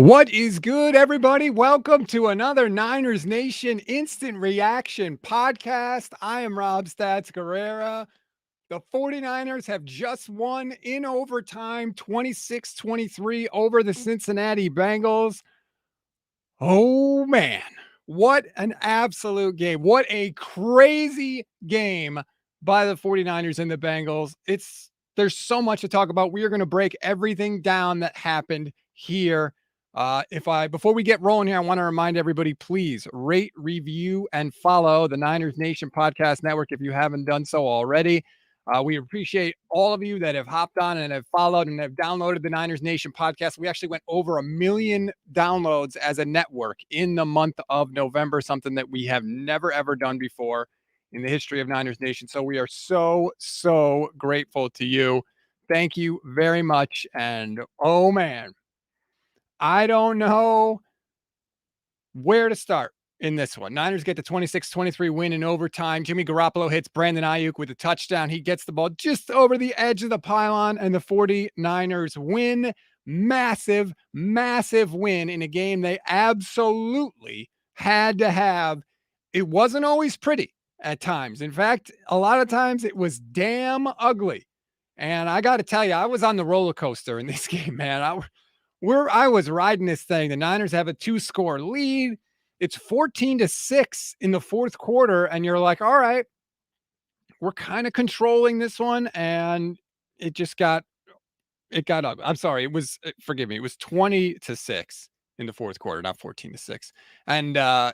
What is good, everybody? Welcome to another Niners Nation Instant Reaction podcast. I am Rob Stats Guerrera. The 49ers have just won in overtime 26-23 over the Cincinnati Bengals. Oh, man. What an absolute game. What a crazy game by the 49ers and the Bengals. There's so much to talk about. We are going to break everything down that happened here. Before we get rolling here, I want to remind everybody, please rate, review, and follow the Niners Nation Podcast Network if you haven't done so already. We appreciate all of you that have hopped on and have followed and have downloaded the Niners Nation podcast. We actually went over 1 million downloads as a network in the month of November, something that we have never, ever done before in the history of Niners Nation. So we are so grateful to you. Thank you very much. And oh man, I don't know where to start in this one. Niners get the 26-23 win in overtime. Jimmy Garoppolo hits Brandon Ayuk with a touchdown. He gets the ball just over the edge of the pylon, and the 49ers win. Massive win in a game they absolutely had to have. It wasn't always pretty at times. In fact, a lot of times it was damn ugly. And I got to tell you, I was on the roller coaster in this game, man. I was riding this thing. The Niners have a 2-score lead. It's 14-6 in the fourth quarter, and you're like, all right, we're kind of controlling this one, and it got ugly. I'm sorry, forgive me, it was 20-6 in the fourth quarter, not 14-6. And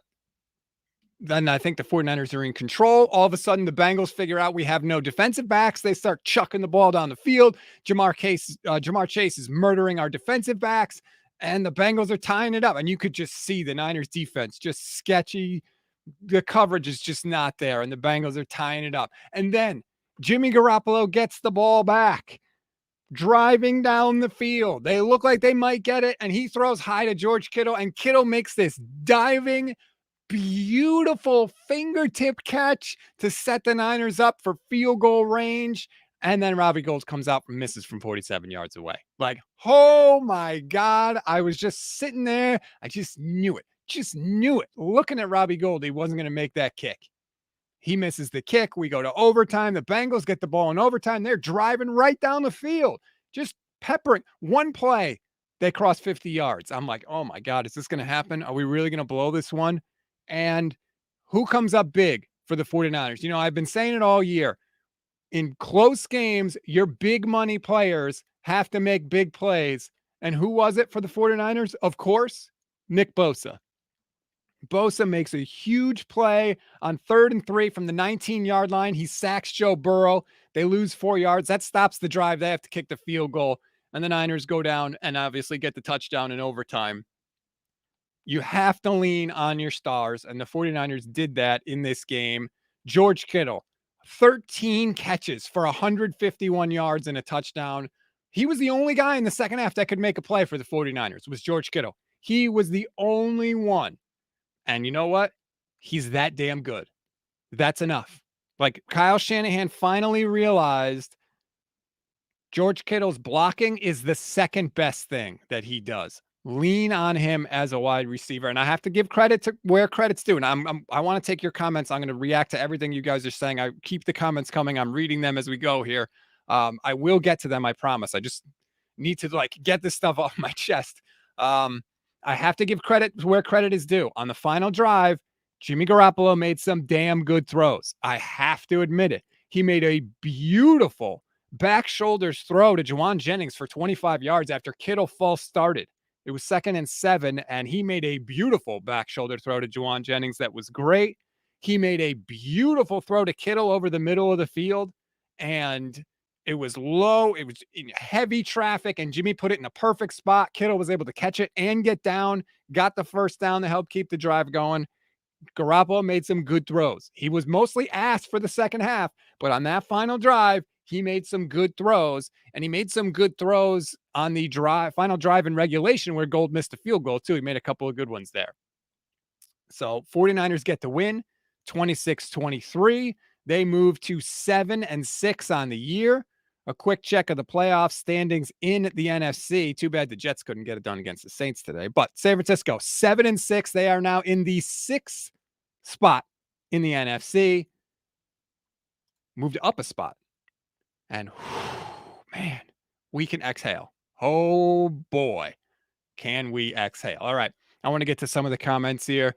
then I think the 49ers are in control. All of a sudden, the Bengals figure out we have no defensive backs. They start chucking the ball down the field. Jamar Chase is murdering our defensive backs, and the Bengals are tying it up. And you could just see the Niners defense just sketchy. The coverage is just not there, and the Bengals are tying it up. And then Jimmy Garoppolo gets the ball back, driving down the field. They look like they might get it, and he throws high to George Kittle, and Kittle makes this diving beautiful fingertip catch to set the Niners up for field goal range. And then Robbie Gould comes out and misses from 47 yards away. Like, oh my God. I was just sitting there. I just knew it. Looking at Robbie Gould, he wasn't going to make that kick. He misses the kick. We go to overtime. The Bengals get the ball in overtime. They're driving right down the field, just peppering. One play, they cross 50 yards. I'm like, oh my God, is this going to happen? Are we really going to blow this one? And who comes up big for the 49ers? You know, I've been saying it all year. In close games, your big money players have to make big plays. And who was it for the 49ers? Of course, Nick Bosa. Bosa makes a huge play on 3rd and 3 from the 19-yard line. He sacks Joe Burrow. They lose 4 yards. That stops the drive. They have to kick the field goal. And the Niners go down and obviously get the touchdown in overtime. You have to lean on your stars, and the 49ers did that in this game. George Kittle, 13 catches for 151 yards and a touchdown. He was the only guy in the second half that could make a play for the 49ers, was George Kittle. He was the only one. And you know what? He's that damn good. That's enough. Like, Kyle Shanahan finally realized George Kittle's blocking is the second best thing that he does. Lean on him as a wide receiver. And I have to give credit to where credit's due. And I want to take your comments. I'm going to react to everything you guys are saying. I keep the comments coming. I'm reading them as we go here. I will get to them. I promise. I just need to get this stuff off my chest. I have to give credit where credit is due. On the final drive, Jimmy Garoppolo made some damn good throws. I have to admit it. He made a beautiful back shoulders throw to Juwan Jennings for 25 yards after Kittle false started. It was 2nd and 7, and he made a beautiful back shoulder throw to Juwan Jennings that was great. He made a beautiful throw to Kittle over the middle of the field, and it was low. It was in heavy traffic, and Jimmy put it in a perfect spot. Kittle was able to catch it and get down, got the first down to help keep the drive going. Garoppolo made some good throws. He was mostly asked for the second half, but on that final drive, he made some good throws, and he made some good throws on the final drive in regulation where Gould missed a field goal too. He made a couple of good ones there. So 49ers get the win, 26-23. They move to 7-6 on the year. A quick check of the playoff standings in the NFC. Too bad the Jets couldn't get it done against the Saints today. But San Francisco, 7-6. They are now in the 6th spot in the NFC. Moved up a spot. And man, we can exhale. Oh boy, can we exhale. All right. I want to get to some of the comments here.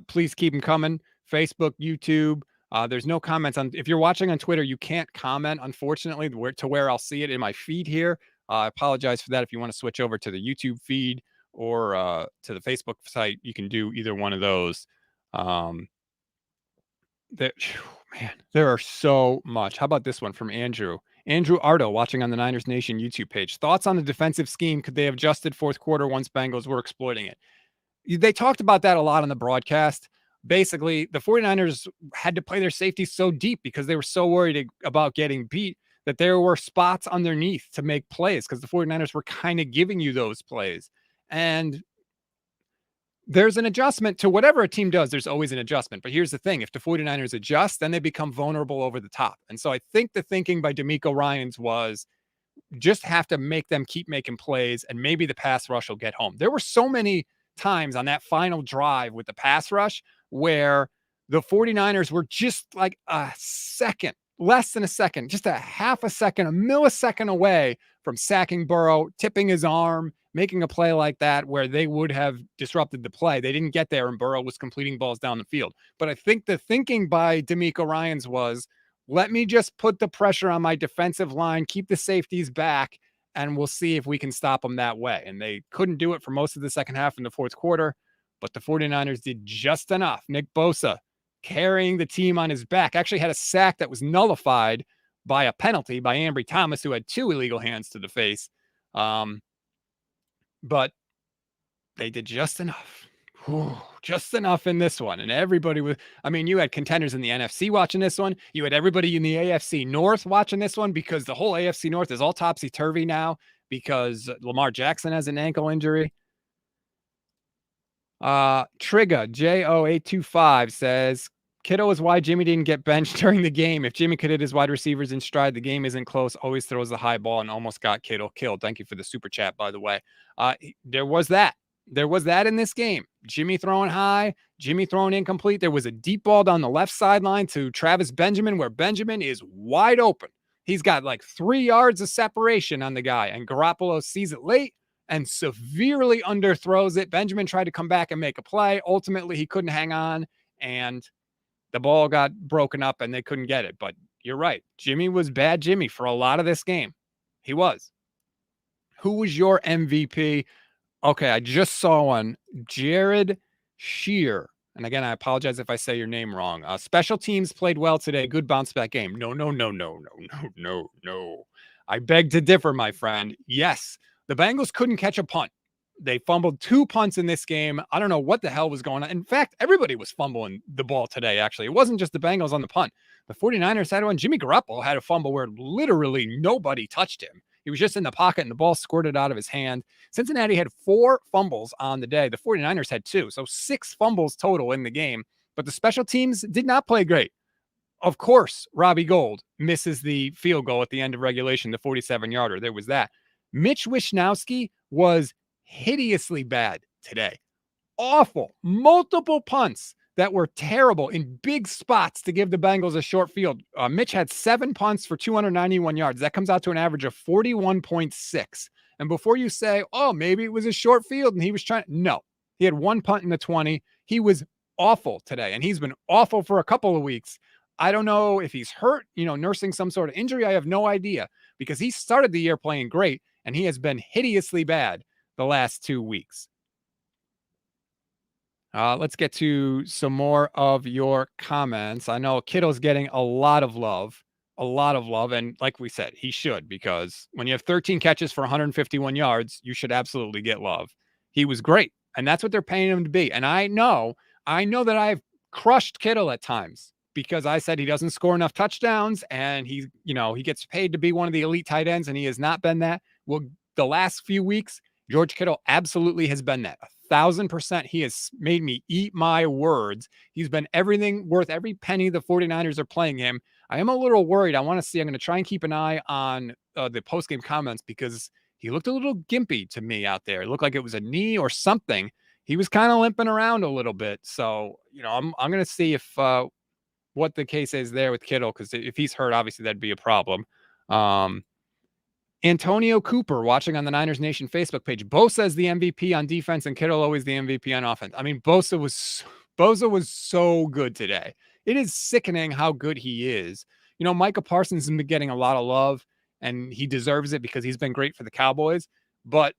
Please keep them coming. Facebook, YouTube. There's no comments on. If you're watching on Twitter, you can't comment, unfortunately, to where I'll see it in my feed here. I apologize for that. If you want to switch over to the YouTube feed or to the Facebook site, you can do either one of those. Man, there are so much. How about this one from Andrew? Andrew Ardo, watching on the Niners Nation YouTube page. Thoughts on the defensive scheme? Could they have adjusted fourth quarter once Bengals were exploiting it? They talked about that a lot on the broadcast. Basically, the 49ers had to play their safety so deep because they were so worried about getting beat that there were spots underneath to make plays because the 49ers were kind of giving you those plays. And there's an adjustment to whatever a team does. There's always an adjustment. But here's the thing. If the 49ers adjust, then they become vulnerable over the top. And so I think the thinking by DeMeco Ryans was just have to make them keep making plays and maybe the pass rush will get home. There were so many times on that final drive with the pass rush where the 49ers were just like a second, less than a second, just a half a second, a millisecond away from sacking Burrow, tipping his arm, making a play like that where they would have disrupted the play. They didn't get there and Burrow was completing balls down the field. But I think the thinking by DeMeco Ryans was, let me just put the pressure on my defensive line, keep the safeties back, and we'll see if we can stop them that way. And they couldn't do it for most of the second half in the fourth quarter, but the 49ers did just enough. Nick Bosa carrying the team on his back, actually had a sack that was nullified by a penalty by Ambry Thomas, who had 2 illegal hands to the face. But they did just enough. Just enough in this one. And everybody was, I mean, you had contenders in the NFC watching this one. You had everybody in the AFC North watching this one because the whole AFC North is all topsy-turvy now because Lamar Jackson has an ankle injury. Trigger J0825 says, Kittle is why Jimmy didn't get benched during the game. If Jimmy could hit his wide receivers in stride, the game isn't close, always throws the high ball and almost got Kittle killed. Thank you for the super chat, by the way. There was that. There was that in this game. Jimmy throwing high, Jimmy throwing incomplete. There was a deep ball down the left sideline to Travis Benjamin where Benjamin is wide open. He's got like 3 yards of separation on the guy, and Garoppolo sees it late and severely underthrows it. Benjamin tried to come back and make a play. Ultimately, he couldn't hang on, and the ball got broken up, and they couldn't get it. But you're right. Jimmy was bad Jimmy for a lot of this game. He was. Who was your MVP? Okay, I just saw one. Jared Shear. And again, I apologize if I say your name wrong. Special teams played well today. Good bounce back game. No. I beg to differ, my friend. Yes, the Bengals couldn't catch a punt. They fumbled 2 punts in this game. I don't know what the hell was going on. In fact, everybody was fumbling the ball today, actually. It wasn't just the Bengals on the punt. The 49ers had one. Jimmy Garoppolo had a fumble where literally nobody touched him. He was just in the pocket and the ball squirted out of his hand. Cincinnati had 4 fumbles on the day. The 49ers had 2. So 6 fumbles total in the game. But the special teams did not play great. Of course, Robbie Gould misses the field goal at the end of regulation, the 47-yarder. There was that. Mitch Wishnowsky was hideously bad today. Awful. Multiple punts that were terrible in big spots to give the Bengals a short field. Mitch had 7 punts for 291 yards. That comes out to an average of 41.6. And before you say, oh, maybe it was a short field and he was trying, no, he had 1 punt in the 20. He was awful today, and he's been awful for a couple of weeks. I don't know if he's hurt, nursing some sort of injury. I have no idea, because he started the year playing great and he has been hideously bad the last 2 weeks. Let's get to some more of your comments. I know Kittle's getting a lot of love. And like we said, he should, because when you have 13 catches for 151 yards, you should absolutely get love. He was great, and that's what they're paying him to be. And I know that I've crushed Kittle at times because I said he doesn't score enough touchdowns, and he gets paid to be one of the elite tight ends, and he has not been that. Well, the last few weeks, George Kittle absolutely has been that. 1,000%. He has made me eat my words. He's been everything worth every penny the 49ers are playing him. I am a little worried. I want to see. I'm going to try and keep an eye on the post-game comments because he looked a little gimpy to me out there. It looked like it was a knee or something. He was kind of limping around a little bit. So, I'm going to see if what the case is there with Kittle, because if he's hurt, obviously that'd be a problem. Antonio Cooper watching on the Niners Nation Facebook page. Bosa is the MVP on defense and Kittle always the MVP on offense. I mean, Bosa was so good today. It is sickening how good he is. Micah Parsons has been getting a lot of love and he deserves it because he's been great for the Cowboys. But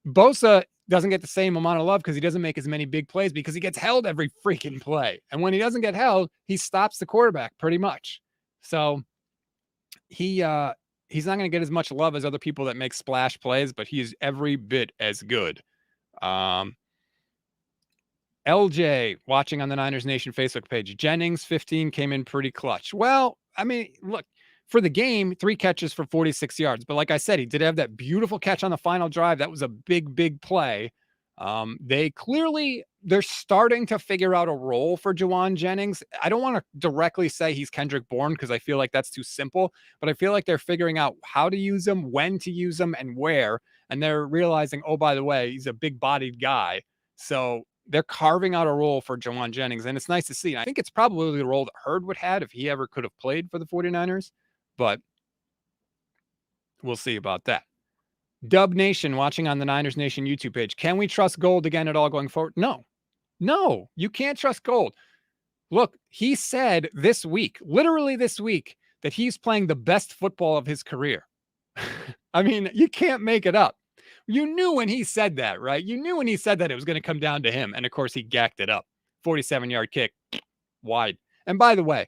Bosa doesn't get the same amount of love because he doesn't make as many big plays because he gets held every freaking play. And when he doesn't get held, he stops the quarterback pretty much. So he's not going to get as much love as other people that make splash plays, but he is every bit as good. LJ watching on the Niners Nation Facebook page. Jennings 15 came in pretty clutch. Well, I mean, look, for the game, 3 catches for 46 yards. But like I said, he did have that beautiful catch on the final drive. That was a big, big play. They're starting to figure out a role for Juwan Jennings. I don't want to directly say he's Kendrick Bourne because I feel like that's too simple, but I feel like they're figuring out how to use him, when to use him, and where. And they're realizing, oh, by the way, he's a big bodied guy. So they're carving out a role for Juwan Jennings, and it's nice to see. I think it's probably the role that Hurd would have if he ever could have played for the 49ers, but we'll see about that. Dub Nation watching on the Niners Nation YouTube page. Can we trust Gold again at all going forward? No, you can't trust Gold. Look, he said literally this week, that he's playing the best football of his career. I mean, you can't make it up. You knew when he said that, right? You knew when he said that it was going to come down to him. And of course, he gacked it up. 47-yard kick, wide. And by the way,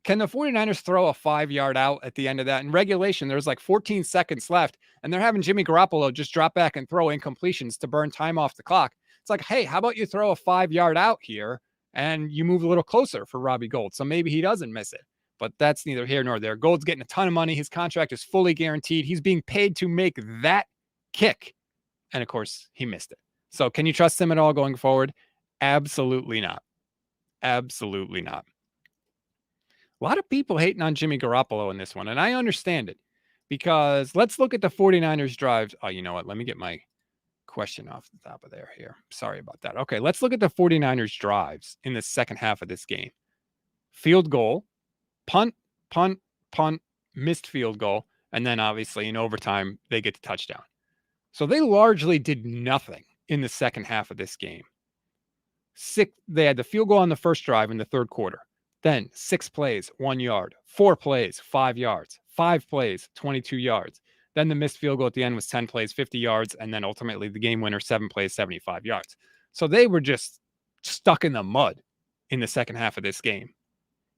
can the 49ers throw a 5-yard out at the end of that? In regulation, there's like 14 seconds left, and they're having Jimmy Garoppolo just drop back and throw incompletions to burn time off the clock. It's like, hey, how about you throw a 5-yard out here and you move a little closer for Robbie Gold? So maybe he doesn't miss it. But that's neither here nor there. Gold's getting a ton of money. His contract is fully guaranteed. He's being paid to make that kick. And of course, he missed it. So can you trust him at all going forward? Absolutely not. Absolutely not. A lot of people hating on Jimmy Garoppolo in this one, and I understand it because let's look at the 49ers drives. Oh, you know what? Let me get my question off the top of there here. Sorry about that. Okay, let's look at the 49ers drives in the second half of this game. Field goal, punt, missed field goal, and then obviously in overtime, they get the touchdown. So they largely did nothing in the second half of this game. They had the field goal on the first drive in the third quarter. Then 6 plays, 1 yard, 4 plays, 5 yards, 5 plays, 22 yards. Then the missed field goal at the end was 10 plays, 50 yards, and then ultimately the game winner, 7 plays, 75 yards. So they were just stuck in the mud in the second half of this game.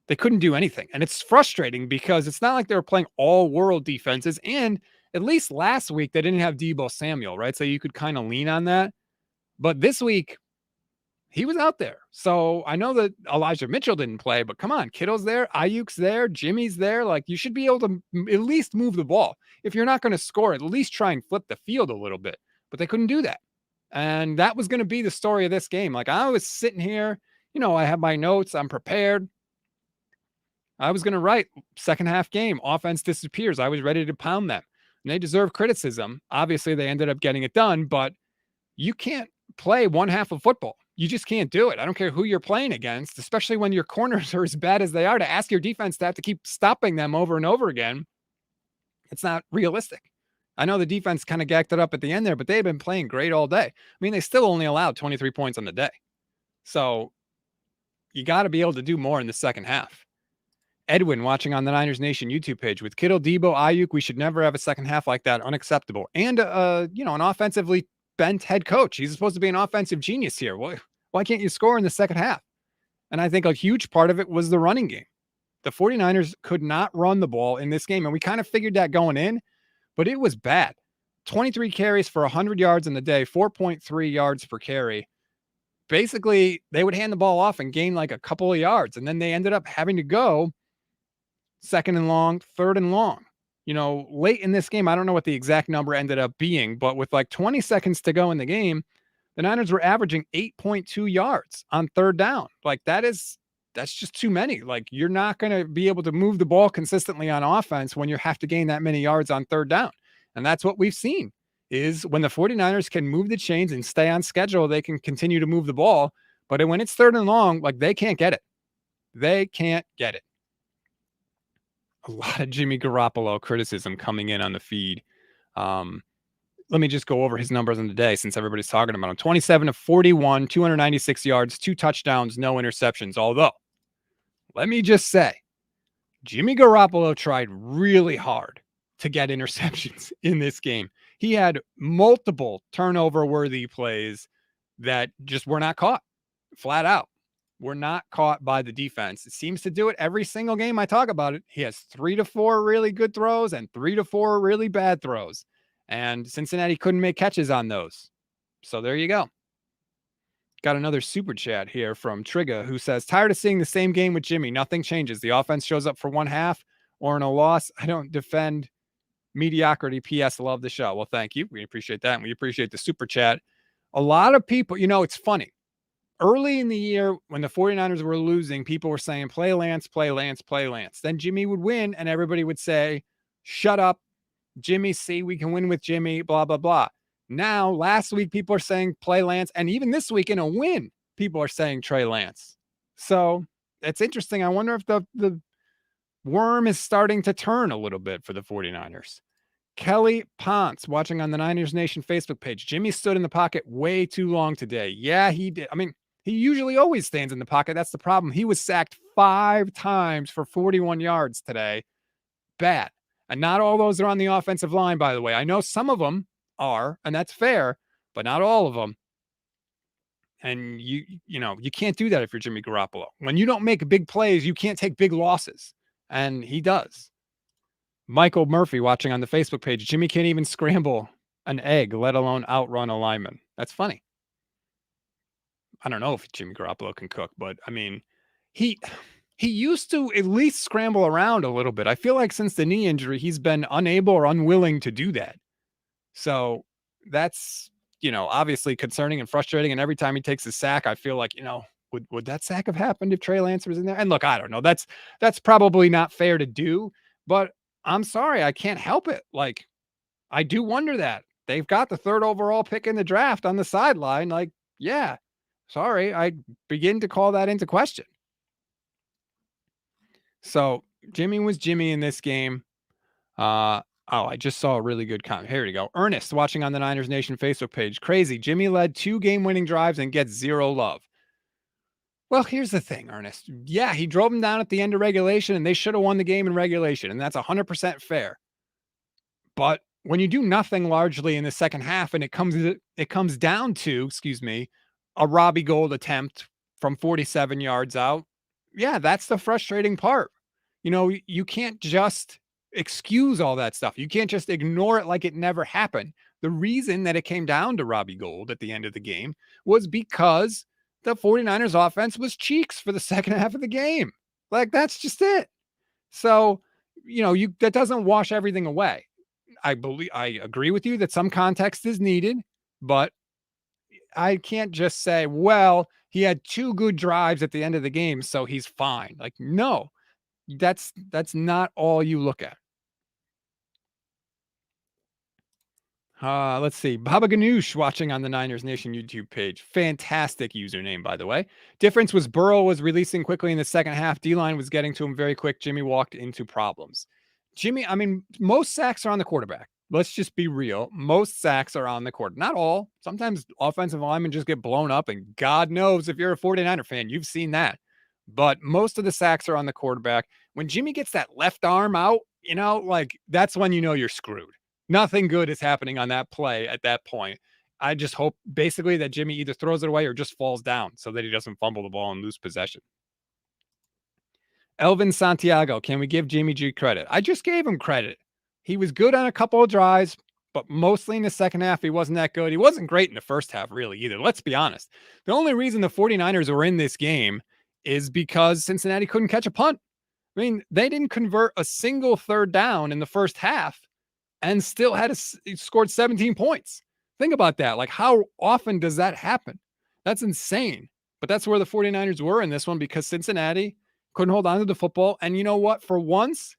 They couldn't do anything. And it's frustrating because it's not like they were playing all-world defenses. And at least last week, they didn't have Deebo Samuel, right? So you could kind of lean on that. But this week, he was out there. So I know that Elijah Mitchell didn't play, but come on, Kittle's there, Ayuk's there, Jimmy's there. Like, you should be able to at least move the ball. If you're not going to score, at least try and flip the field a little bit. But they couldn't do that. And that was going to be the story of this game. Like, I was sitting here, I have my notes, I'm prepared. I was going to write second half game, offense disappears. I was ready to pound them. And they deserve criticism. Obviously, they ended up getting it done, but you can't play one half of football. You just can't do it. I don't care who you're playing against, especially when your corners are as bad as they are, to ask your defense to have to keep stopping them over and over again. It's not realistic. I know the defense kind of gacked it up at the end there, but they've been playing great all day. I mean, they still only allowed 23 points on the day. So you got to be able to do more in the second half. Edwin watching on the Niners Nation YouTube page. With Kittle, Deebo, Ayuk, we should never have a second half like that. Unacceptable. And, an offensively bent head coach. He's supposed to be an offensive genius here. Why can't you score in the second half? And I think a huge part of it was the running game. The 49ers could not run the ball in this game. And we kind of figured that going in, but it was bad. 23 carries for 100 yards in the day, 4.3 yards per carry. Basically, they would hand the ball off and gain like a couple of yards. And then they ended up having to go second and long, third and long. late in this game, I don't know what the exact number ended up being, but with like 20 seconds to go in the game, the Niners were averaging 8.2 yards on third down. Like that's just too many. Like you're not going to be able to move the ball consistently on offense when you have to gain that many yards on third down. And that's what we've seen is when the 49ers can move the chains and stay on schedule, they can continue to move the ball. But when it's third and long, like they can't get it. They can't get it. A lot of Jimmy Garoppolo criticism coming in on the feed. Let me just go over his numbers on the day since everybody's talking about him. 27 of 41, 296 yards, 2 touchdowns, no interceptions. Although, let me just say, Jimmy Garoppolo tried really hard to get interceptions in this game. He had multiple turnover-worthy plays that just were not caught, flat out. Were not caught by the defense. It seems to do it every single game I talk about it. He has 3 to 4 really good throws and 3 to 4 really bad throws. And Cincinnati couldn't make catches on those. So there you go. Got another super chat here from Trigger who says, tired of seeing the same game with Jimmy. Nothing changes. The offense shows up for one half or in a loss. I don't defend mediocrity. P.S. Love the show. Well, thank you. We appreciate that. And we appreciate the super chat. A lot of people, it's funny. Early in the year, when the 49ers were losing, people were saying, play Lance, play Lance, play Lance. Then Jimmy would win, and everybody would say, shut up, Jimmy, see, we can win with Jimmy, blah, blah, blah. Now, last week, people are saying play Lance, and even this week in a win, people are saying Trey Lance. So it's interesting. I wonder if the worm is starting to turn a little bit for the 49ers. Kelly Ponce watching on the Niners Nation Facebook page. Jimmy stood in the pocket way too long today. Yeah, he did. I mean, he usually always stands in the pocket. That's the problem. He was sacked 5 times for 41 yards today. Bad. And not all those are on the offensive line, by the way. I know some of them are, and that's fair, but not all of them. And you can't do that if you're Jimmy Garoppolo. When you don't make big plays, you can't take big losses. And he does. Michael Murphy watching on the Facebook page. Jimmy can't even scramble an egg, let alone outrun a lineman. That's funny. I don't know if Jimmy Garoppolo can cook, but I mean, he used to at least scramble around a little bit. I feel like since the knee injury, he's been unable or unwilling to do that. So that's, obviously concerning and frustrating. And every time he takes a sack, I feel like, would that sack have happened if Trey Lance was in there? And look, I don't know. That's probably not fair to do, but I'm sorry, I can't help it. Like, I do wonder that. They've got the 3rd overall pick in the draft on the sideline. Like, yeah, sorry, I begin to call that into question. So Jimmy was Jimmy in this game. I just saw a really good comment. Here we go. Ernest watching on the Niners Nation Facebook page. Crazy. Jimmy led 2 game-winning drives and gets 0 love. Well, here's the thing, Ernest. Yeah, he drove them down at the end of regulation, and they should have won the game in regulation, and that's 100% fair. But when you do nothing largely in the second half, and it comes down to, a Robbie Gould attempt from 47 yards out. Yeah, that's the frustrating part. You can't just excuse all that stuff. You can't just ignore it like it never happened. The reason that it came down to Robbie Gould at the end of the game was because the 49ers offense was cheeks for the second half of the game. Like, that's just it. So, that doesn't wash everything away. I agree with you that some context is needed, but I can't just say, well, he had 2 good drives at the end of the game, so he's fine. Like, no, that's not all you look at. Let's see. Baba Ganoush watching on the Niners Nation YouTube page. Fantastic username, by the way. Difference was Burrow was releasing quickly in the second half. D-line was getting to him very quick. Jimmy walked into problems. Most sacks are on the quarterback. Let's just be real. Most sacks are on the quarterback. Not all. Sometimes offensive linemen just get blown up, and God knows if you're a 49er fan, you've seen that. But most of the sacks are on the quarterback. When Jimmy gets that left arm out, that's when you're screwed. Nothing good is happening on that play at that point. I just hope basically that Jimmy either throws it away or just falls down so that he doesn't fumble the ball and lose possession. Elvin Santiago, can we give Jimmy G credit? I just gave him credit. He was good on a couple of drives, but mostly in the second half, he wasn't that good. He wasn't great in the first half, really, either. Let's be honest. The only reason the 49ers were in this game is because Cincinnati couldn't catch a punt. I mean, they didn't convert a single third down in the first half and still scored 17 points. Think about that. Like, how often does that happen? That's insane. But that's where the 49ers were in this one because Cincinnati couldn't hold on to the football. And you know what? For once,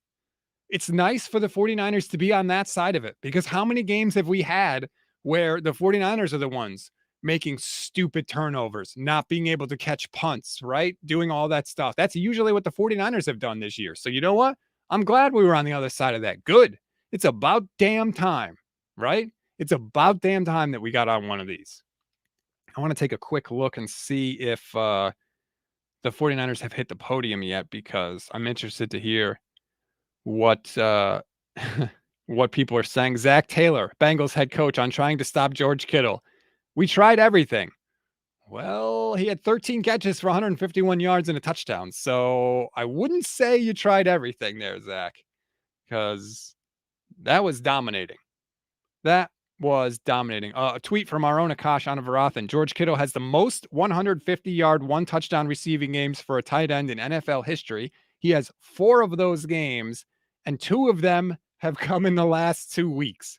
it's nice for the 49ers to be on that side of it because how many games have we had where the 49ers are the ones making stupid turnovers, not being able to catch punts, right? Doing all that stuff. That's usually what the 49ers have done this year. So you know what? I'm glad we were on the other side of that. Good. It's about damn time, right? It's about damn time that we got on one of these. I want to take a quick look and see if the 49ers have hit the podium yet because I'm interested to hear what what people are saying. Zach Taylor, Bengals head coach, on trying to stop George Kittle. We tried everything. Well, he had 13 catches for 151 yards and a touchdown. So I wouldn't say you tried everything there, Zach, because that was dominating. That was dominating. A tweet from our own Akash Anavarathan. George Kittle has the most 150-yard, one touchdown receiving games for a tight end in NFL history. He has 4 of those games, and 2 of them have come in the last 2 weeks.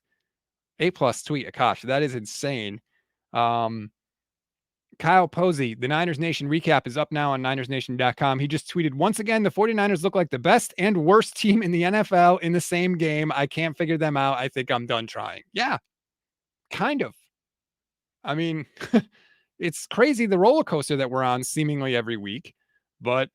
A+ tweet, Akash. That is insane. Kyle Posey, the Niners Nation recap is up now on NinersNation.com. He just tweeted, once again, the 49ers look like the best and worst team in the NFL in the same game. I can't figure them out. I think I'm done trying. Yeah, kind of. I mean, it's crazy the roller coaster that we're on seemingly every week, but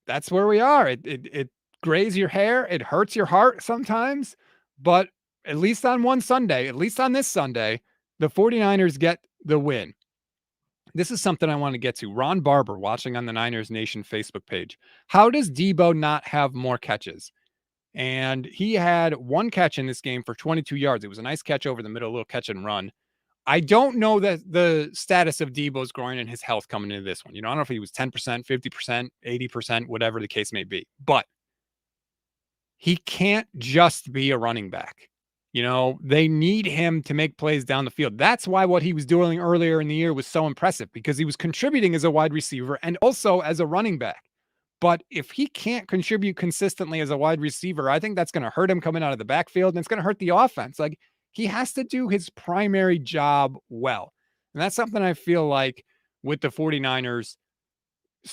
that's where we are. It grays your hair. It hurts your heart sometimes, but at least on one Sunday, at least on this Sunday, the 49ers get the win. This is something I want to get to. Ron Barber watching on the Niners Nation Facebook page. How does Debo not have more catches? And he had 1 catch in this game for 22 yards. It was a nice catch over the middle, a little catch and run. I don't know that the status of Debo's groin and his health coming into this one. You know, I don't know if he was 10%, 50%, 80%, whatever the case may be. But he can't just be a running back. You know, they need him to make plays down the field. That's why what he was doing earlier in the year was so impressive because he was contributing as a wide receiver and also as a running back. But if he can't contribute consistently as a wide receiver, I think that's going to hurt him coming out of the backfield and it's going to hurt the offense. Like, he has to do his primary job well. And that's something I feel like with the 49ers,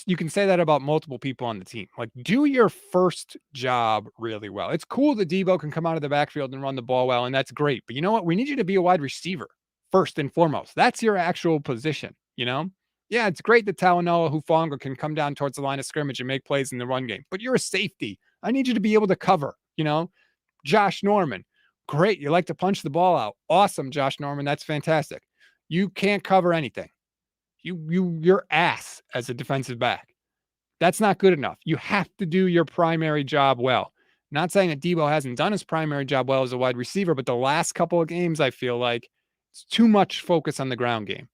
you can say that about multiple people on the team. Like, do your first job really well. It's cool that Debo can come out of the backfield and run the ball well, and that's great. But you know what? We need you to be a wide receiver first and foremost. That's your actual position, you know? Yeah, it's great that Talanoa Hufanga can come down towards the line of scrimmage and make plays in the run game, but you're a safety. I need you to be able to cover, you know? Josh Norman, great. You like to punch the ball out. Awesome, Josh Norman. That's fantastic. You can't cover anything. You're ass as a defensive back. That's not good enough. You have to do your primary job well. Not saying that Debo hasn't done his primary job well as a wide receiver, but the last couple of games, I feel like it's too much focus on the ground game.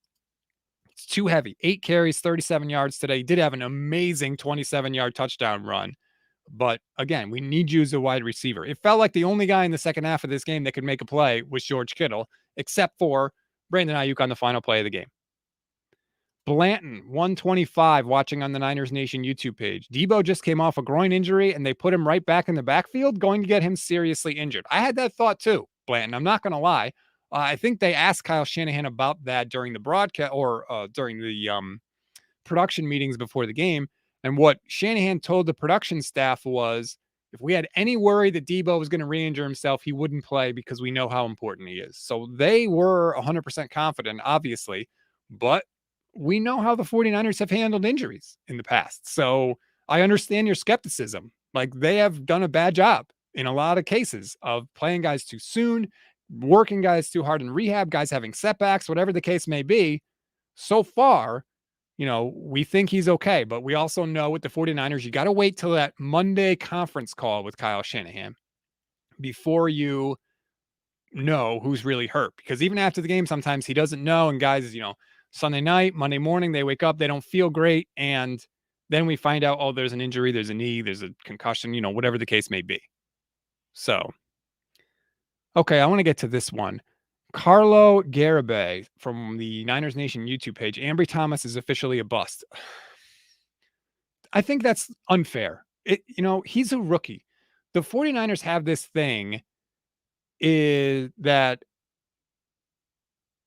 It's too heavy. 8 carries, 37 yards today. He did have an amazing 27-yard touchdown run. But again, we need you as a wide receiver. It felt like the only guy in the second half of this game that could make a play was George Kittle, except for Brandon Ayuk on the final play of the game. Blanton, 125, watching on the Niners Nation YouTube page. Debo just came off a groin injury and they put him right back in the backfield, going to get him seriously injured. I had that thought too, Blanton. I'm not going to lie. I think they asked Kyle Shanahan about that during the broadcast or during the production meetings before the game. And what Shanahan told the production staff was, if we had any worry that Debo was going to re-injure himself, he wouldn't play because we know how important he is. So they were 100% confident, obviously, but we know how the 49ers have handled injuries in the past. So I understand your skepticism. Like, they have done a bad job in a lot of cases of playing guys too soon, working guys too hard in rehab, guys having setbacks, whatever the case may be. So far, you know, we think he's okay, but we also know with the 49ers, you got to wait till that Monday conference call with Kyle Shanahan before you know who's really hurt. Because even after the game, sometimes he doesn't know. And guys, you know, Sunday night, Monday morning, they wake up, they don't feel great. And then we find out, oh, there's an injury, there's a knee, there's a concussion, you know, whatever the case may be. So, okay, I want to get to this one. Carlo Garibay from the Niners Nation YouTube page. Ambry Thomas is officially a bust. I think that's unfair. He's a rookie. The 49ers have this thing is that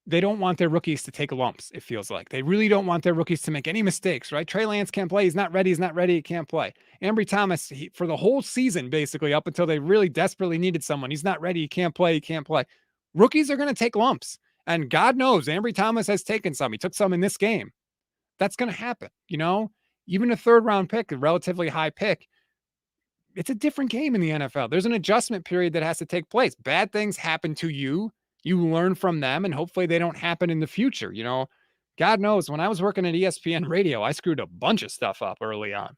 they don't want their rookies to take lumps, it feels like. They really don't want their rookies to make any mistakes, right? Trey Lance can't play. He's not ready. He's not ready. He can't play. Ambry Thomas, for the whole season, basically, up until they really desperately needed someone, he's not ready. He can't play. He can't play. Rookies are going to take lumps. And God knows Ambry Thomas has taken some. He took some in this game. That's going to happen, Even a third round pick, a relatively high pick, it's a different game in the NFL. There's an adjustment period that has to take place. Bad things happen to you. You learn from them, and hopefully they don't happen in the future. God knows when I was working at ESPN radio, I screwed a bunch of stuff up early on.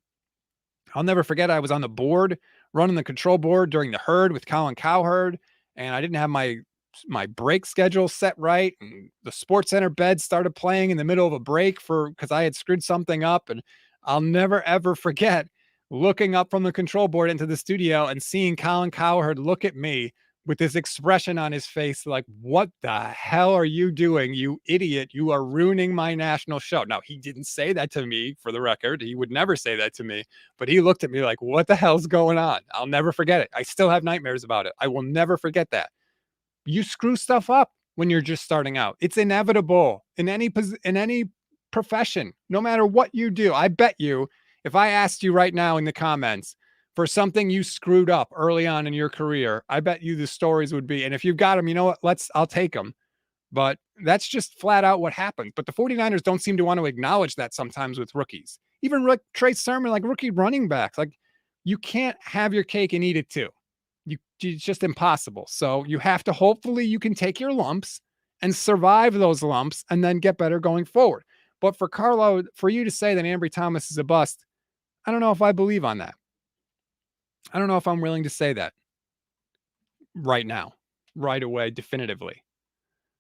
I'll never forget I was on the board, running the control board during the herd with Colin Cowherd, and I didn't have my break schedule set right. And the Sports Center bed started playing in the middle of a break because I had screwed something up. And I'll never, ever forget looking up from the control board into the studio and seeing Colin Cowherd look at me with this expression on his face, like, what the hell are you doing, you idiot? You are ruining my national show. Now, he didn't say that to me, for the record. He would never say that to me, but he looked at me like, what the hell's going on? I'll never forget it. I still have nightmares about it. I will never forget that. You screw stuff up when you're just starting out. It's inevitable in any profession, no matter what you do. I bet you, if I asked you right now in the comments for something you screwed up early on in your career, I bet you the stories would be, and if you've got them, you know what, I'll take them. But that's just flat out what happened. But the 49ers don't seem to want to acknowledge that sometimes with rookies. Even Trey Sermon, like rookie running backs, like you can't have your cake and eat it too. It's just impossible. So you have to, hopefully you can take your lumps and survive those lumps and then get better going forward. But for you to say that Ambry Thomas is a bust, I don't know if I believe on that. I don't know if I'm willing to say that right now, right away, definitively.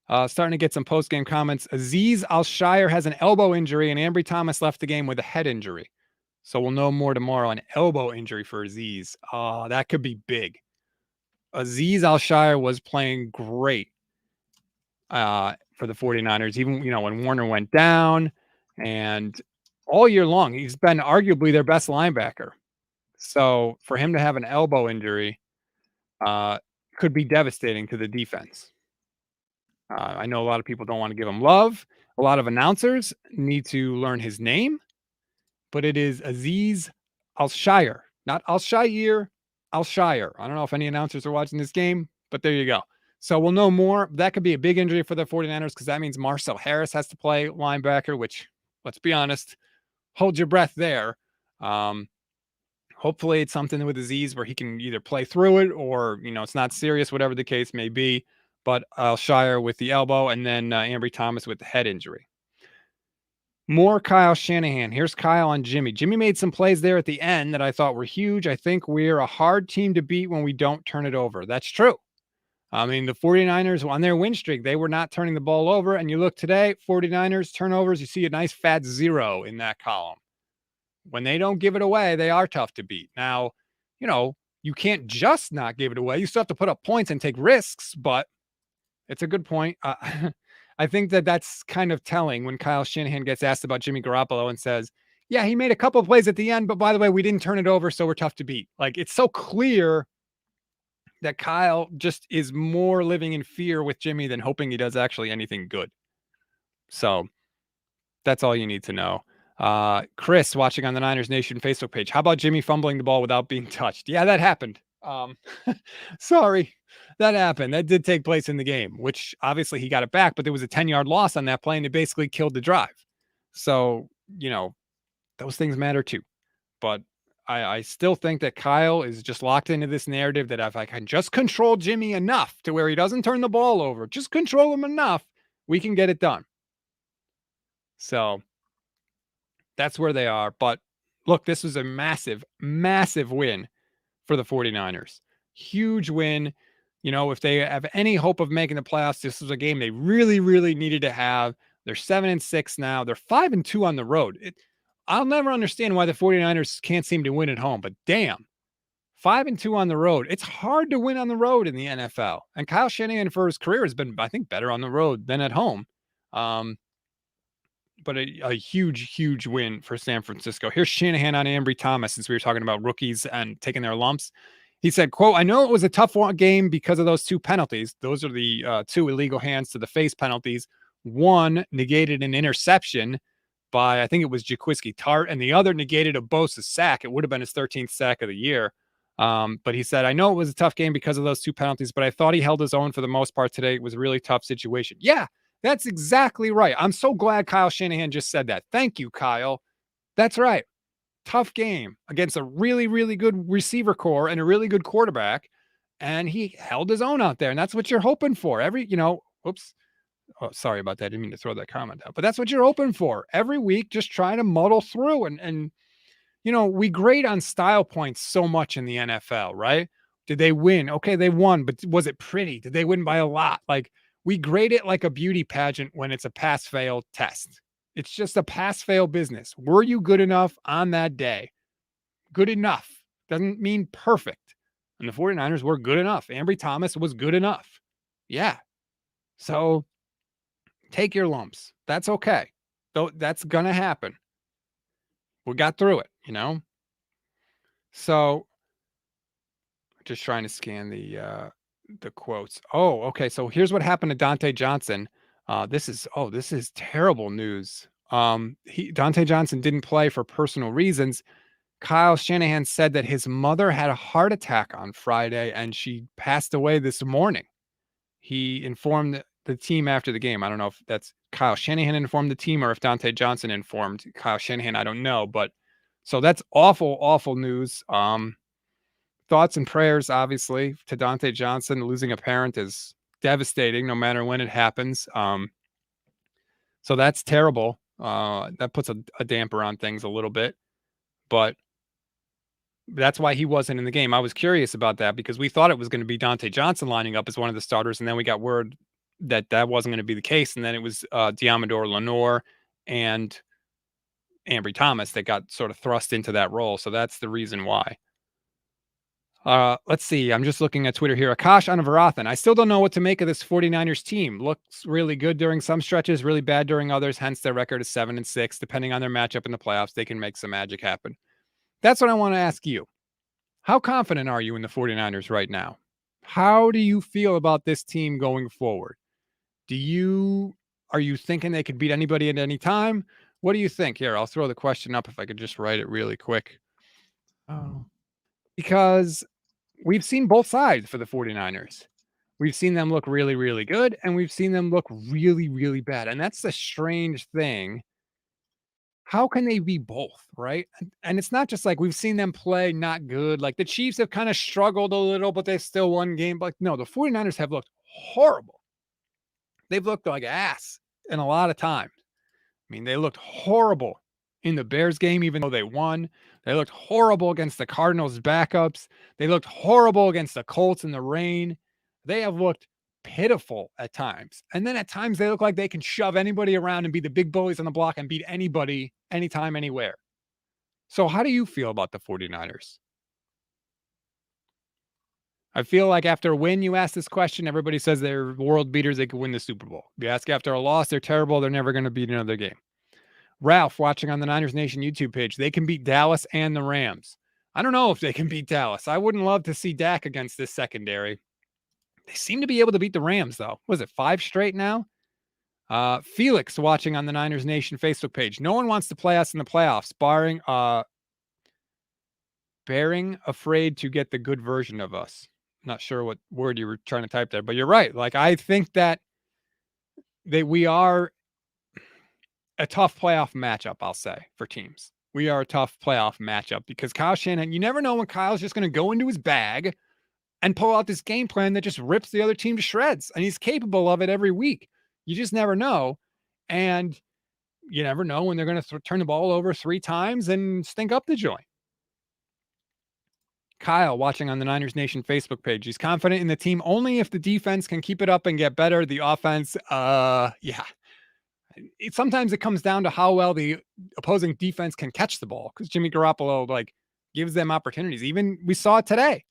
Starting to get some post-game comments. Azeez Al-Shire has an elbow injury, and Ambry Thomas left the game with a head injury. So we'll know more tomorrow. An elbow injury for Azeez. Oh, that could be big. Azeez Al-Shire was playing great for the 49ers, even, when Warner went down, and all year long, he's been arguably their best linebacker. So for him to have an elbow injury could be devastating to the defense. I know a lot of people don't want to give him love. A lot of announcers need to learn his name, but it is Azeez Al-Shire, not Al-Shire, Al-Shire. I don't know if any announcers are watching this game, but there you go. So we'll know more. That could be a big injury for the 49ers because that means Marcel Harris has to play linebacker, which, let's be honest, hold your breath there. Hopefully it's something with Azeez where he can either play through it or, it's not serious, whatever the case may be. But Al-Shire with the elbow, and then Ambry Thomas with the head injury. More Kyle Shanahan. Here's Kyle on Jimmy. Jimmy made some plays there at the end that I thought were huge. I think we're a hard team to beat when we don't turn it over. That's true. I mean, the 49ers on their win streak, they were not turning the ball over. And you look today, 49ers turnovers, you see a nice fat 0 in that column. When they don't give it away, they are tough to beat. Now, you can't just not give it away. You still have to put up points and take risks, but it's a good point. I think that's kind of telling when Kyle Shanahan gets asked about Jimmy Garoppolo and says, yeah, he made a couple of plays at the end, but by the way, we didn't turn it over, so we're tough to beat. Like, it's so clear that Kyle just is more living in fear with Jimmy than hoping he does actually anything good. So that's all you need to know. Chris watching on the Niners Nation Facebook page. How about Jimmy fumbling the ball without being touched? Yeah, that happened. Sorry, that happened. That did take place in the game, which obviously he got it back, but there was a 10-yard loss on that play and it basically killed the drive. So, those things matter too. But I still think that Kyle is just locked into this narrative that if I can just control Jimmy enough to where he doesn't turn the ball over, just control him enough, we can get it done. So that's where they are. But look, this was a massive, massive win for the 49ers. Huge win. If they have any hope of making the playoffs, this was a game they really, really needed to have. They're 7-6 now. They're 5-2 on the road. I'll never understand why the 49ers can't seem to win at home, but damn, 5-2 on the road. It's hard to win on the road in the NFL. And Kyle Shanahan for his career has been, I think, better on the road than at home. but a huge, huge win for San Francisco. Here's Shanahan on Ambry Thomas, since we were talking about rookies and taking their lumps. He said, quote, "I know it was a tough game because of those two penalties. Those are the two illegal hands to the face penalties. One negated an interception by, I think it was Jaquiski Tart, and the other negated a Bosa sack. It would have been his 13th sack of the year. But he said, I know it was a tough game because of those two penalties, but I thought he held his own for the most part today. It was a really tough situation." Yeah, that's exactly right. I'm so glad Kyle Shanahan just said that. Thank you, Kyle. That's right. Tough game against a really, really good receiver core and a really good quarterback. And he held his own out there. And that's what you're hoping for. Whoops. Oh, sorry about that. I didn't mean to throw that comment out, but that's what you're hoping for every week. Just trying to muddle through and we grade on style points so much in the NFL, right? Did they win? Okay, they won, but was it pretty? Did they win by a lot? Like, we grade it like a beauty pageant when it's a pass-fail test. It's just a pass-fail business. Were you good enough on that day? Good enough doesn't mean perfect. And the 49ers were good enough. Ambry Thomas was good enough. Yeah. So take your lumps. That's okay. Though that's going to happen. We got through it, So just trying to scan the quotes. Oh, okay. So here's what happened to Dante Johnson. This is terrible news. Dante Johnson didn't play for personal reasons. Kyle Shanahan said that his mother had a heart attack on Friday and she passed away this morning. He informed the team after the game. I don't know if that's Kyle Shanahan informed the team or if Dante Johnson informed Kyle Shanahan. I don't know, but so that's awful, awful news. Thoughts and prayers, obviously, to Dante Johnson. Losing a parent is devastating no matter when it happens. So that's terrible. That puts a damper on things a little bit, but that's why he wasn't in the game. I was curious about that because we thought it was going to be Dante Johnson lining up as one of the starters, and then we got word that wasn't going to be the case, and then it was Diamador Lenore and Ambry Thomas that got sort of thrust into that role. So that's the reason why. Let's see. I'm just looking at Twitter here. Akash Anavarathan. I still don't know what to make of this 49ers team. Looks really good during some stretches, really bad during others. Hence their record is 7-6. Depending on their matchup in the playoffs, they can make some magic happen. That's what I want to ask you. How confident are you in the 49ers right now? How do you feel about this team going forward? Are you thinking they could beat anybody at any time? What do you think? Here, I'll throw the question up if I could just write it really quick. Because we've seen both sides for the 49ers. We've seen them look really, really good, and we've seen them look really, really bad. And that's the strange thing. How can they be both, right? And it's not just like we've seen them play not good. Like the Chiefs have kind of struggled a little, but they still won game. But no, the 49ers have looked horrible. They've looked like ass in a lot of times. I mean, they looked horrible in the Bears game, even though they won. They looked horrible against the Cardinals backups. They looked horrible against the Colts in the rain. They have looked pitiful at times. And then at times they look like they can shove anybody around and be the big bullies on the block and beat anybody, anytime, anywhere. So how do you feel about the 49ers? I feel like after a win, you ask this question, everybody says they're world beaters, they could win the Super Bowl. You ask after a loss, they're terrible, they're never going to beat another game. Ralph, watching on the Niners Nation YouTube page, they can beat Dallas and the Rams. I don't know if they can beat Dallas. I wouldn't love to see Dak against this secondary. They seem to be able to beat the Rams, though. Was it 5 straight now? Felix, watching on the Niners Nation Facebook page. No one wants to play us in the playoffs, bearing afraid to get the good version of us. Not sure what word you were trying to type there, but you're right. Like, I think that we are a tough playoff matchup, I'll say, for teams. We are a tough playoff matchup because Kyle Shanahan, you never know when Kyle's just going to go into his bag and pull out this game plan that just rips the other team to shreds. And he's capable of it every week. You just never know. And you never know when they're going to turn the ball over 3 times and stink up the joint. Kyle, watching on the Niners Nation Facebook page. He's confident in the team only if the defense can keep it up and get better. The offense, yeah. Sometimes it comes down to how well the opposing defense can catch the ball because Jimmy Garoppolo gives them opportunities. Even we saw it today.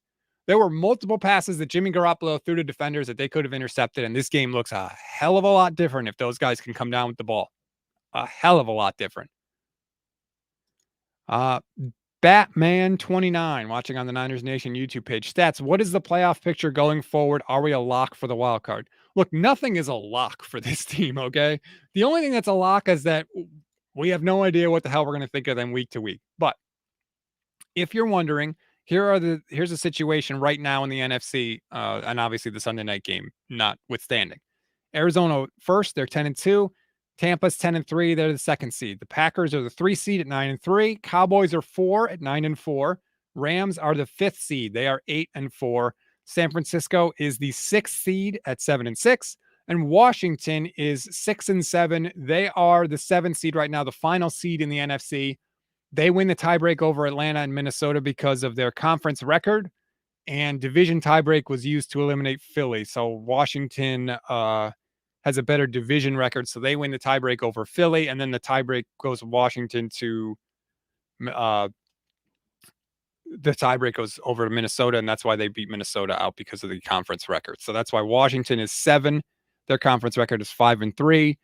There were multiple passes that Jimmy Garoppolo threw to defenders that they could have intercepted, and this game looks a hell of a lot different if those guys can come down with the ball. a hell of a lot different. Uh, Batman29 watching on the Niners Nation YouTube page. Stats, what is the playoff picture going forward? Are we a lock for the wild card? Look, nothing is a lock for this team, okay? The only thing that's a lock is that we have no idea what the hell we're going to think of them week to week. But if you're wondering, here's the situation right now in the NFC, and obviously the Sunday night game notwithstanding. Arizona first, they're 10-2. Tampa's 10-3. They're the second seed. The Packers are the 3 seed at 9-3. Cowboys are 4 at 9-4. Rams are the 5th seed. They are 8-4. San Francisco is the 6th seed at 7-6. And Washington is 6-7. They are the 7th seed right now, the final seed in the NFC. They win the tiebreak over Atlanta and Minnesota because of their conference record, and division tiebreak was used to eliminate Philly. So Washington has a better division record, so they win the tiebreak over Philly, and then the tiebreak goes Washington to the tiebreak goes over to Minnesota, and that's why they beat Minnesota out because of the conference record. So that's why Washington is 7. Their conference record is 5-3.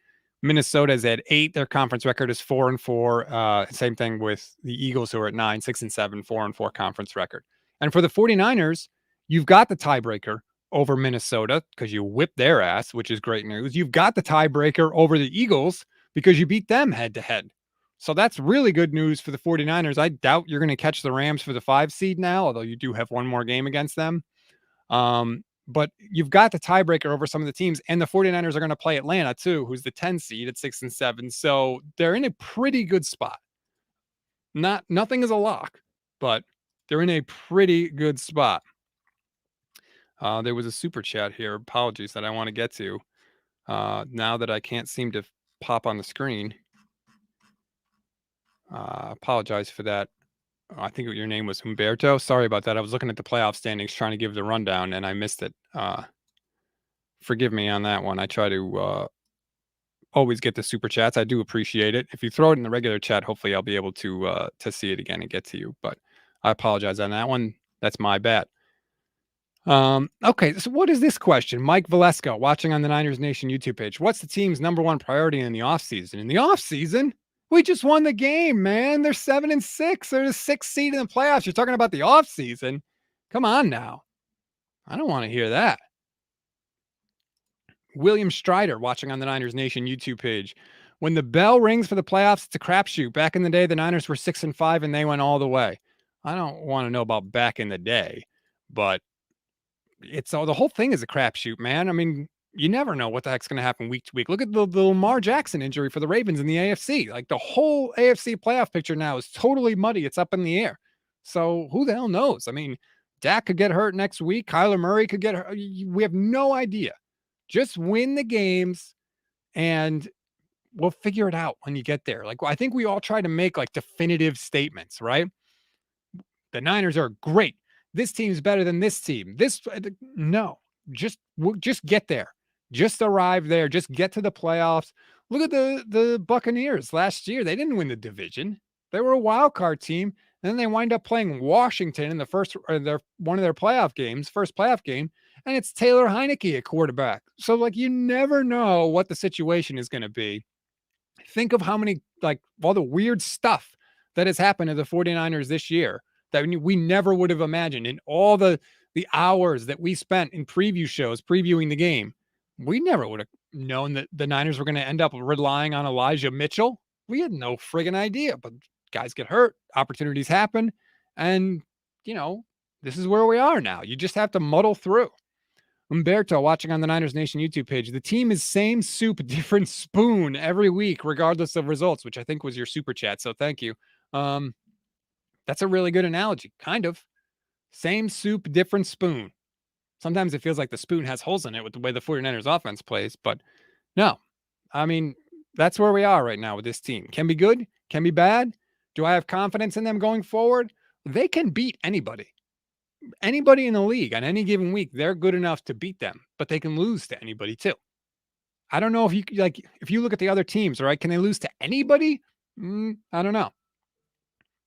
Minnesota is at 8. Their conference record is 4-4. Same thing with the Eagles, who are at 9, 6-7, 4-4 conference record. And for the 49ers, you've got the tiebreaker over Minnesota because you whipped their ass, which is great news. You've got the tiebreaker over the Eagles because you beat them head to head. So that's really good news for the 49ers. I doubt you're going to catch the Rams for the 5 seed now, although you do have one more game against them. But you've got the tiebreaker over some of the teams, and the 49ers are going to play Atlanta too, who's the 10 seed at 6-7. So they're in a pretty good spot. Nothing is a lock, but they're in a pretty good spot. There was a super chat here. Apologies that I want to get to. Now that I can't seem to pop on the screen. Apologize for that. I think your name was Humberto. Sorry about that. I was looking at the playoff standings trying to give the rundown, and I missed it. Forgive me on that one. I try to always get the super chats. I do appreciate it. If you throw it in the regular chat, hopefully I'll be able to see it again and get to you. But I apologize on that one. That's my bad. Okay, so what is this question? Mike Valesco, watching on the Niners Nation YouTube page. What's the team's number one priority in the offseason? In the offseason? We just won the game, man. They're 7-6. They're the 6th seed in the playoffs. You're talking about the offseason? Come on now. I don't want to hear that. William Strider, watching on the Niners Nation YouTube page. When the bell rings for the playoffs, it's a crapshoot. Back in the day, the Niners were 6-5 and they went all the way. I don't want to know about back in the day, but the whole thing is a crapshoot, man. I mean, you never know what the heck's going to happen week to week. Look at the Lamar Jackson injury for the Ravens in the AFC. Like, the whole AFC playoff picture now is totally muddy. It's up in the air. So who the hell knows? I mean, Dak could get hurt next week. Kyler Murray could get hurt. We have no idea. Just win the games and we'll figure it out when you get there. Like, I think we all try to make like definitive statements, right? The Niners are great. This team's better than this team. No, just get there. Just arrive there. Just get to the playoffs. Look at the Buccaneers last year. They didn't win the division. They were a wild card team. And then they wind up playing Washington in the first one of their playoff games, first playoff game. And it's Taylor Heineke at quarterback. So, like, you never know what the situation is going to be. Think of how many, like, all the weird stuff that has happened to the 49ers this year that we never would have imagined. In all the hours that we spent in preview shows previewing the game, we never would have known that the Niners were going to end up relying on Elijah Mitchell. We had no friggin' idea, but guys get hurt, opportunities happen, and, this is where we are now. You just have to muddle through. Umberto, watching on the Niners Nation YouTube page. The team is same soup, different spoon every week, regardless of results, which I think was your super chat. So thank you. That's a really good analogy. Kind of. Same soup, different spoon. Sometimes it feels like the spoon has holes in it with the way the 49ers offense plays, but no. I mean, that's where we are right now with this team. Can be good, can be bad. Do I have confidence in them going forward? They can beat anybody. Anybody in the league on any given week, they're good enough to beat them, but they can lose to anybody too. I don't know if you look at the other teams, right? Can they lose to anybody? I don't know.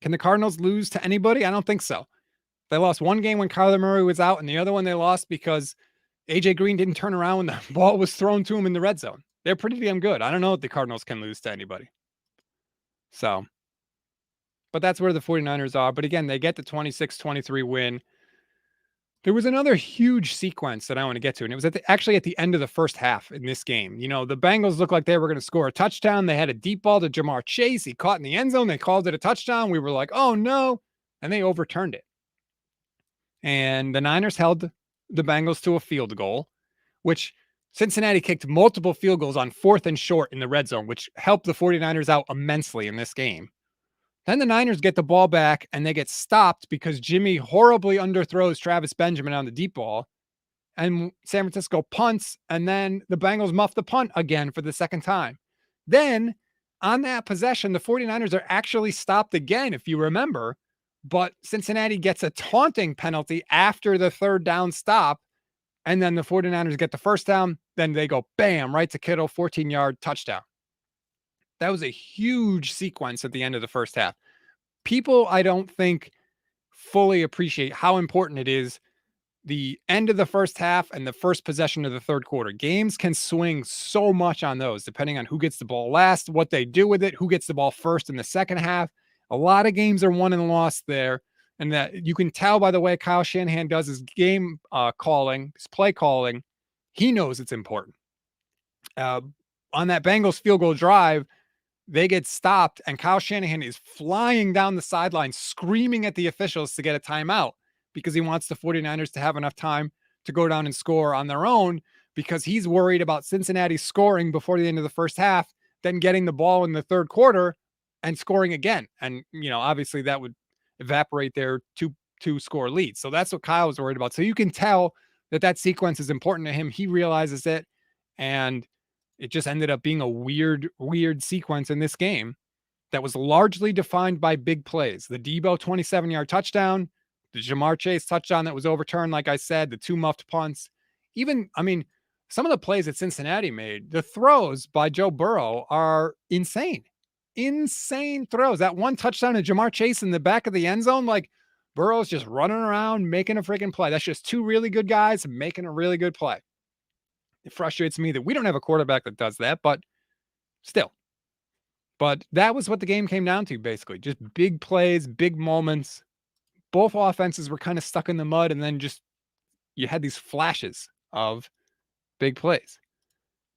Can the Cardinals lose to anybody? I don't think so. They lost one game when Kyler Murray was out, and the other one they lost because AJ Green didn't turn around when the ball was thrown to him in the red zone. They're pretty damn good. I don't know if the Cardinals can lose to anybody. So, but that's where the 49ers are. But again, they get the 26-23 win. There was another huge sequence that I want to get to, and it was actually at the end of the first half in this game. You know, the Bengals looked like they were going to score a touchdown. They had a deep ball to Jamar Chase. He caught in the end zone. They called it a touchdown. We were like, oh no. And they overturned it. And the Niners held the Bengals to a field goal, which Cincinnati kicked multiple field goals on 4th and short in the red zone, which helped the 49ers out immensely in this game. Then the Niners get the ball back and they get stopped because Jimmy horribly underthrows Travis Benjamin on the deep ball. And San Francisco punts, and then the Bengals muff the punt again for the second time. Then on that possession, the 49ers are actually stopped again, if you remember. But Cincinnati gets a taunting penalty after the third down stop. And then the 49ers get the first down. Then they go bam, right to Kittle, 14-yard touchdown. That was a huge sequence at the end of the first half. People, I don't think, fully appreciate how important it is the end of the first half and the first possession of the third quarter. Games can swing so much on those, depending on who gets the ball last, what they do with it, who gets the ball first in the second half. A lot of games are won and lost there. And that you can tell by the way Kyle Shanahan does his game calling, his play calling. He knows it's important. On that Bengals field goal drive, they get stopped, and Kyle Shanahan is flying down the sideline, screaming at the officials to get a timeout because he wants the 49ers to have enough time to go down and score on their own, because he's worried about Cincinnati scoring before the end of the first half, then getting the ball in the third quarter and scoring again. And, you know, obviously that would evaporate their two score lead. So that's what Kyle was worried about. So you can tell that sequence is important to him. He realizes it, and it just ended up being a weird sequence in this game that was largely defined by big plays. The Debo 27-yard touchdown, the Jamar Chase touchdown that was overturned, like I said, the 2 muffed punts. Even, I mean, some of the plays that Cincinnati made, the throws by Joe Burrow are insane. Insane throws. That one touchdown to Jamar Chase in the back of the end zone, like Burrow's just running around making a freaking play. That's just 2 really good guys making a really good play. It frustrates me that we don't have a quarterback that does that, but still. But that was what the game came down to, basically. Just big plays, big moments. Both offenses were kind of stuck in the mud, and then just you had these flashes of big plays.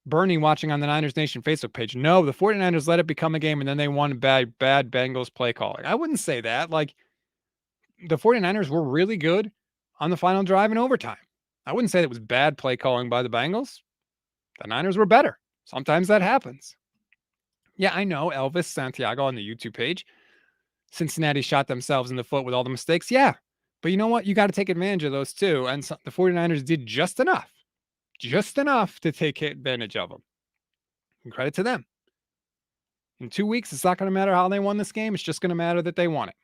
Bernie, watching on the Niners Nation Facebook page, no, the 49ers let it become a game, and then they won bad Bengals play calling. I wouldn't say that. Like, the 49ers were really good on the final drive in overtime. I wouldn't say it was bad play calling by the Bengals. The Niners were better. Sometimes that happens. Yeah, I know, Elvis Santiago on the YouTube page. Cincinnati shot themselves in the foot with all the mistakes. Yeah, but you know what? You got to take advantage of those too. And so the 49ers did just enough to take advantage of them. And credit to them. In 2 weeks, it's not going to matter how they won this game. It's just going to matter that they won it.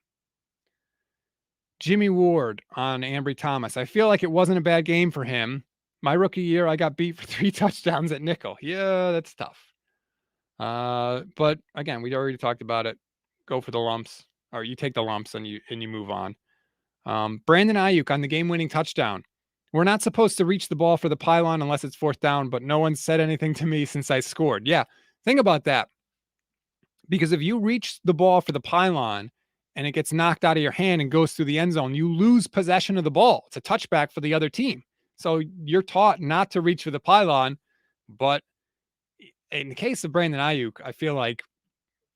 Jimmy Ward on Ambry Thomas. I feel like it wasn't a bad game for him. My rookie year, I got beat for 3 touchdowns at nickel. Yeah, that's tough. But again, we already talked about it. Go for the lumps, or you take the lumps and you move on. Brandon Ayuk on the game-winning touchdown. We're not supposed to reach the ball for the pylon unless it's 4th down, but no one said anything to me since I scored. Yeah, think about that. Because if you reach the ball for the pylon and it gets knocked out of your hand and goes through the end zone, you lose possession of the ball. It's a touchback for the other team. So you're taught not to reach for the pylon. But in the case of Brandon Ayuk, I feel like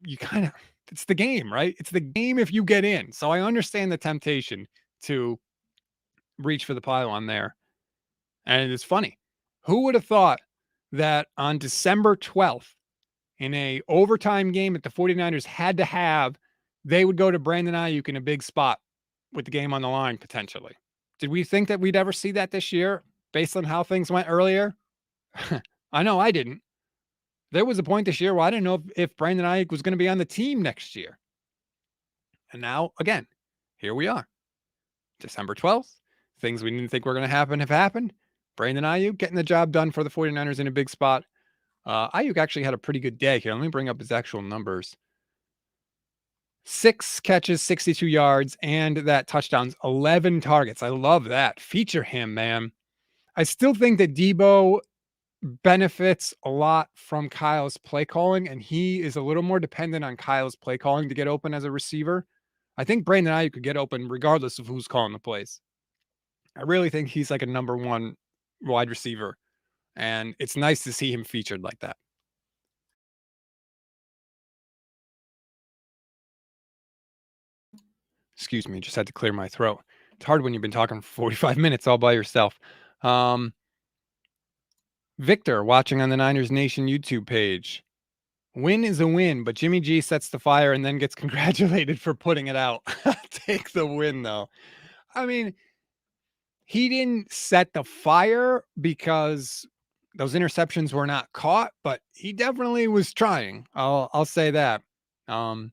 you kind of, it's the game, right? It's the game if you get in. So I understand the temptation to reach for the pylon there. And it's funny. Who would have thought that on December 12th, in a overtime game that the 49ers had to have, they would go to Brandon Ayuk in a big spot with the game on the line, potentially? Did we think that we'd ever see that this year based on how things went earlier? I know I didn't. There was a point this year where I didn't know if Brandon Ayuk was going to be on the team next year. And now, again, here we are. December 12th. Things we didn't think were going to happen have happened. Brandon Ayuk getting the job done for the 49ers in a big spot. Ayuk actually had a pretty good day here. Let me bring up his actual numbers. 6 catches, 62 yards, and that touchdowns, 11 targets. I love that. Feature him, man. I still think that Debo benefits a lot from Kyle's play calling, and he is a little more dependent on Kyle's play calling to get open as a receiver. I think Brandon Ayuk could get open regardless of who's calling the plays. I really think he's like a number one wide receiver, and it's nice to see him featured like that. Excuse me, just had to clear my throat. It's hard when you've been talking for 45 minutes all by yourself. Um, Victor, watching on the Niners Nation YouTube page. Win is a win, but Jimmy G sets the fire and then gets congratulated for putting it out. Take the win, though. I mean, he didn't set the fire because those interceptions were not caught, but he definitely was trying. I'll say that. Um,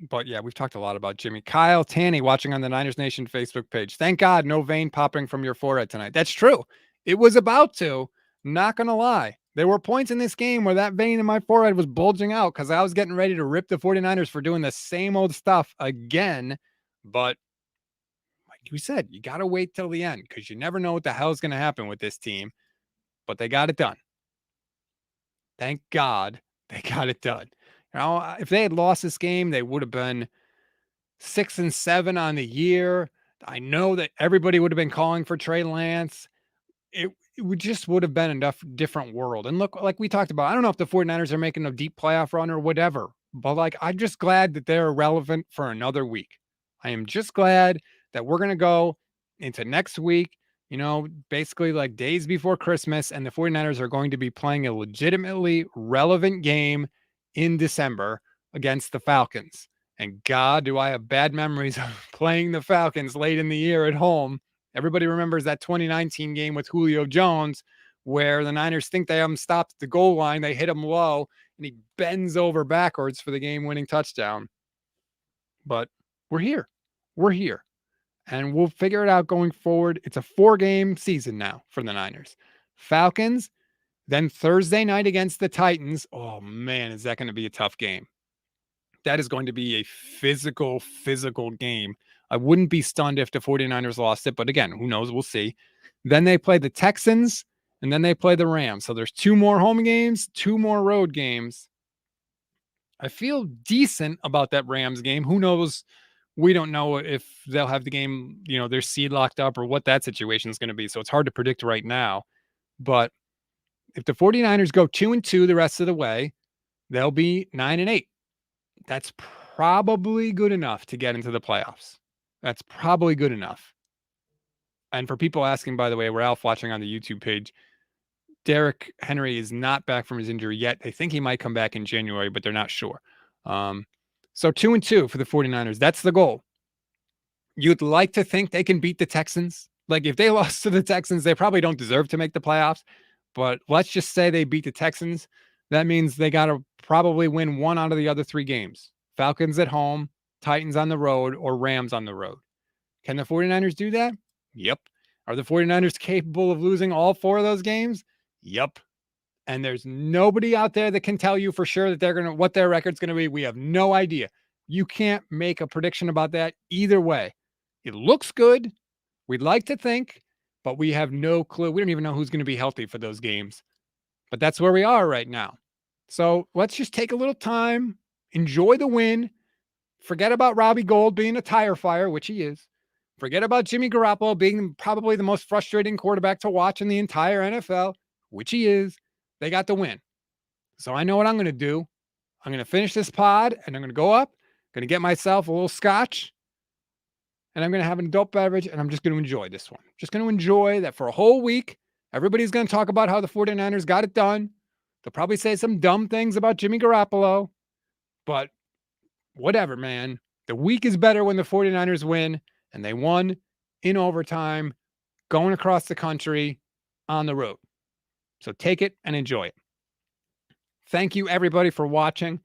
but yeah, we've talked a lot about Jimmy. Kyle Tanny watching on the Niners Nation Facebook page. Thank God no vein popping from your forehead tonight. That's true. It was about to. Not gonna lie. There were points in this game where that vein in my forehead was bulging out because I was getting ready to rip the 49ers for doing the same old stuff again. But like you said, you got to wait till the end because you never know what the hell is going to happen with this team. But they got it done. Thank God they got it done. You know, if they had lost this game, they would have been 6-7 on the year. I know that everybody would have been calling for Trey Lance. It would just would have been enough different world. And look, like we talked about, I don't know if the 49ers are making a deep playoff run or whatever, but like I'm just glad that they're relevant for another week. I am just glad that we're going to go into next week, basically like days before Christmas, and the 49ers are going to be playing a legitimately relevant game in December against the Falcons. And God, do I have bad memories of playing the Falcons late in the year at home. Everybody remembers that 2019 game with Julio Jones where the Niners think they have him stopped at the goal line. They hit him low and he bends over backwards for the game-winning touchdown. But we're here. We're here. And we'll figure it out going forward. It's a 4-game season now for the Niners. Falcons, then Thursday night against the Titans. Oh, man, is that going to be a tough game. That is going to be a physical game. I wouldn't be stunned if the 49ers lost it, but again, who knows? We'll see. Then they play the Texans, and then they play the Rams. So there's 2 more home games, 2 more road games. I feel decent about that Rams game. Who knows? We don't know if they'll have the game, their seed locked up or what that situation is going to be. So it's hard to predict right now. But if the 49ers go 2-2 the rest of the way, they'll be 9-8. That's probably good enough to get into the playoffs. That's probably good enough. And for people asking, by the way, Ralph watching on the YouTube page, Derrick Henry is not back from his injury yet. They think he might come back in January, but they're not sure. So 2-2 for the 49ers. That's the goal. You'd like to think they can beat the Texans. Like if they lost to the Texans, they probably don't deserve to make the playoffs. But let's just say they beat the Texans. That means they got to probably win 1 out of the other 3 games. Falcons at home, Titans on the road, or Rams on the road. Can the 49ers do that? Yep. Are the 49ers capable of losing all 4 of those games? Yep. And there's nobody out there that can tell you for sure that what their record's going to be. We have no idea. You can't make a prediction about that either way. It looks good. We'd like to think, but we have no clue. We don't even know who's going to be healthy for those games. But that's where we are right now. So let's just take a little time, enjoy the win, forget about Robbie Gould being a tire fire, which he is. Forget about Jimmy Garoppolo being probably the most frustrating quarterback to watch in the entire NFL, which he is. They got the win. So I know what I'm going to do. I'm going to finish this pod and I'm going to go up, going to get myself a little scotch, and I'm going to have an adult beverage, and I'm just going to enjoy this one. Just going to enjoy that for a whole week. Everybody's going to talk about how the 49ers got it done. They'll probably say some dumb things about Jimmy Garoppolo, but whatever, man. The week is better when the 49ers win, and they won in overtime, going across the country on the road. So take it and enjoy it. Thank you, everybody, for watching.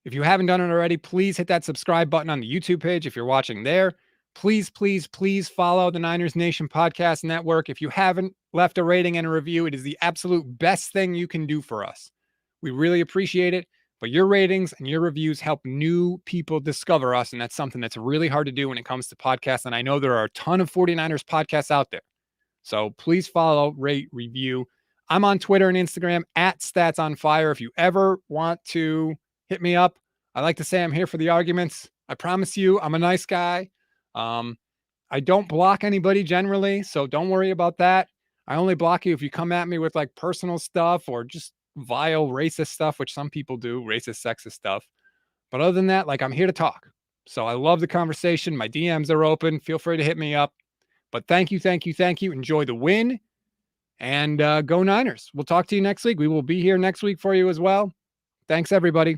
If you haven't done it already, please hit that subscribe button on the YouTube page if you're watching there. Please, please, please follow the Niners Nation Podcast Network. If you haven't left a rating and a review, it is the absolute best thing you can do for us. We really appreciate it, but your ratings and your reviews help new people discover us, and that's something that's really hard to do when it comes to podcasts, and I know there are a ton of 49ers podcasts out there. So please follow, rate, review. I'm on Twitter and Instagram at Stats on Fire. If you ever want to hit me up, I like to say I'm here for the arguments. I promise you, I'm a nice guy. Um, I don't block anybody generally, so don't worry about that. I only block you if you come at me with like personal stuff or just vile racist stuff, which some people do, racist, sexist stuff. But other than that, like I'm here to talk. So I love the conversation. My DMs are open. Feel free to hit me up. But thank you, thank you, thank you. Enjoy the win and go Niners. We'll talk to you next week. We will be here next week for you as well. Thanks, everybody.